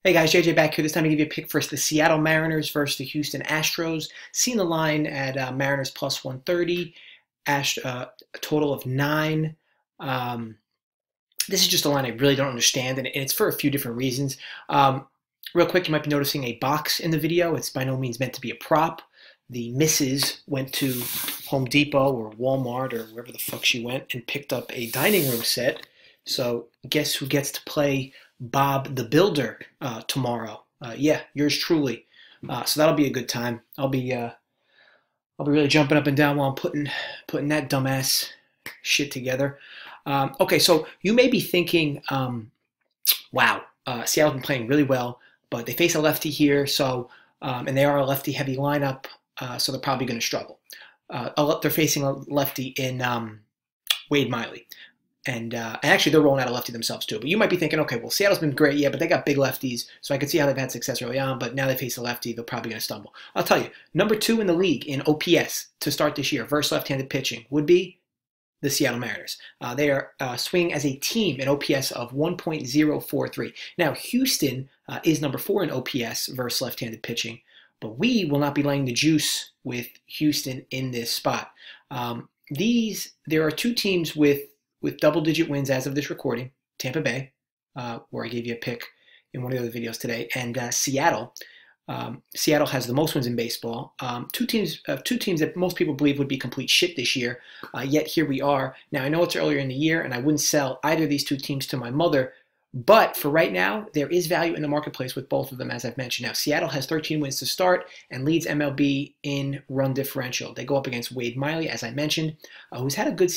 Hey guys, JJ back here. This time to give you a pick for the Seattle Mariners versus the Houston Astros. Seeing the line at Mariners plus 130, a total of 9. This is just a line I really don't understand, and it's for a few different reasons. Real quick, you might be noticing a box in the video. It's by no means meant to be a prop. The missus went to Home Depot or Walmart or wherever the fuck she went and picked up a dining room set. So guess who gets to play Bob the Builder tomorrow? Yeah, yours truly. So that'll be a good time. I'll be really jumping up and down while I'm putting that dumbass shit together. Okay, so you may be thinking, wow, Seattle's been playing really well, but they face a lefty here, so and they are a lefty-heavy lineup, so they're probably going to struggle. They're facing a lefty in Wade Miley. And actually, they're rolling out a lefty themselves, too. But you might be thinking, okay, well, Seattle's been great, yeah, but they got big lefties, so I can see how they've had success early on, but now they face a lefty, they're probably going to stumble. I'll tell you, number 2 in the league in OPS to start this year versus left-handed pitching would be the Seattle Mariners. They are swinging as a team in OPS of 1.043. Now, Houston is number 4 in OPS versus left-handed pitching, but we will not be laying the juice with Houston in this spot. There are 2 teams with double-digit wins as of this recording, Tampa Bay, where I gave you a pick in one of the other videos today, and Seattle. Seattle has the most wins in baseball. Two teams that most people believe would be complete shit this year, yet here we are. Now, I know it's earlier in the year, and I wouldn't sell either of these 2 teams to my mother, but for right now, there is value in the marketplace with both of them, as I've mentioned. Now, Seattle has 13 wins to start and leads MLB in run differential. They go up against Wade Miley, as I mentioned, who had a good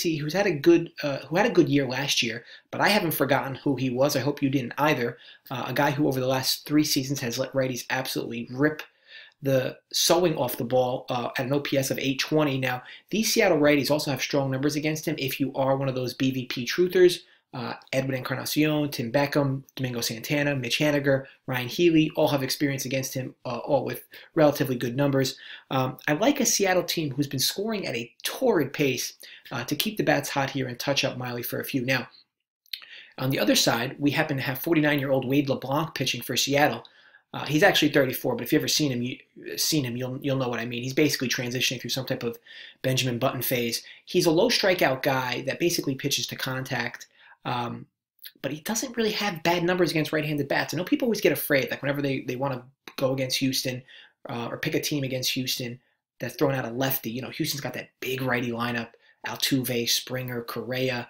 year last year, but I haven't forgotten who he was. I hope you didn't either. A guy who over the last 3 seasons has let righties absolutely rip the sewing off the ball at an OPS of 820. Now, these Seattle righties also have strong numbers against him if you are one of those BVP truthers. Edwin Encarnacion, Tim Beckham, Domingo Santana, Mitch Haniger, Ryan Healy all have experience against him, all with relatively good numbers. I like a Seattle team who's been scoring at a torrid pace to keep the bats hot here and touch up Miley for a few. Now, on the other side, we happen to have 49-year-old Wade Leblanc pitching for Seattle. He's actually 34, but if you've ever seen him, you'll know what I mean. He's basically transitioning through some type of Benjamin Button phase. He's a low strikeout guy that basically pitches to contact. But he doesn't really have bad numbers against right-handed bats. I know people always get afraid, like whenever they want to go against Houston or pick a team against Houston that's throwing out a lefty. You know, Houston's got that big righty lineup, Altuve, Springer, Correa,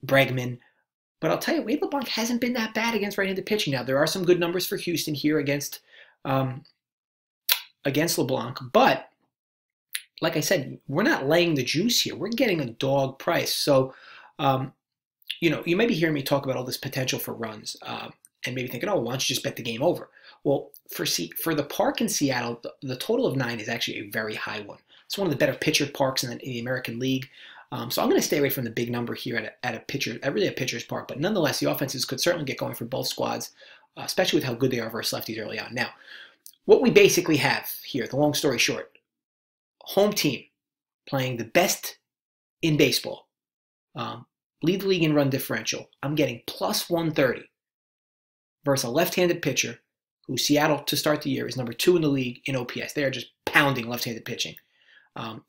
Bregman. But I'll tell you, Wade LeBlanc hasn't been that bad against right-handed pitching. Now, there are some good numbers for Houston here against LeBlanc. But, like I said, we're not laying the juice here. We're getting a dog price. So, you know, you may be hearing me talk about all this potential for runs and maybe thinking, oh, why don't you just bet the game over? Well, for the park in Seattle, the total of 9 is actually a very high one. It's one of the better pitcher parks in the American League. So I'm going to stay away from the big number here at a pitcher's park. But nonetheless, the offenses could certainly get going for both squads, especially with how good they are versus lefties early on. Now, what we basically have here, the long story short, home team playing the best in baseball. Lead the league in run differential. I'm getting plus 130 versus a left-handed pitcher who Seattle, to start the year, is number 2 in the league in OPS. They are just pounding left-handed pitching.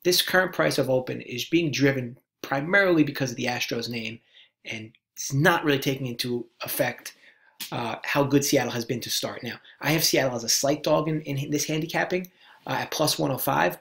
This current price of open is being driven primarily because of the Astros name, and it's not really taking into effect how good Seattle has been to start. Now, I have Seattle as a slight dog in this handicapping at plus 105,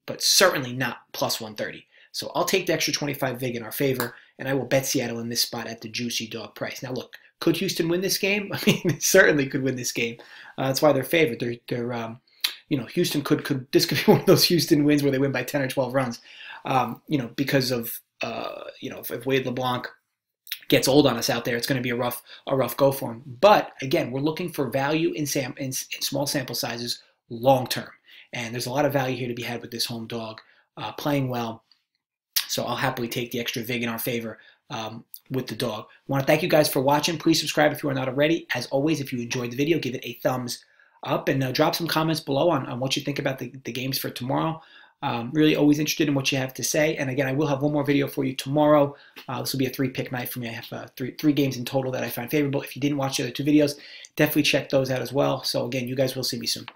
but certainly not plus 130. So I'll take the extra 25 vig in our favor, and I will bet Seattle in this spot at the juicy dog price. Now, look, could Houston win this game? I mean, they certainly could win this game. That's why they're favored. You know, Houston this could be one of those Houston wins where they win by 10 or 12 runs. You know, because of you know, if Wade LeBlanc gets old on us out there, it's going to be a rough go for him. But again, we're looking for value in small sample sizes long term, and there's a lot of value here to be had with this home dog playing well. So I'll happily take the extra vig in our favor with the dog. I want to thank you guys for watching. Please subscribe if you are not already. As always, if you enjoyed the video, give it a thumbs up and drop some comments below on what you think about the games for tomorrow. Really always interested in what you have to say. And again, I will have one more video for you tomorrow. This will be a 3-pick night for me. I have three games in total that I find favorable. If you didn't watch the other 2 videos, definitely check those out as well. So again, you guys will see me soon.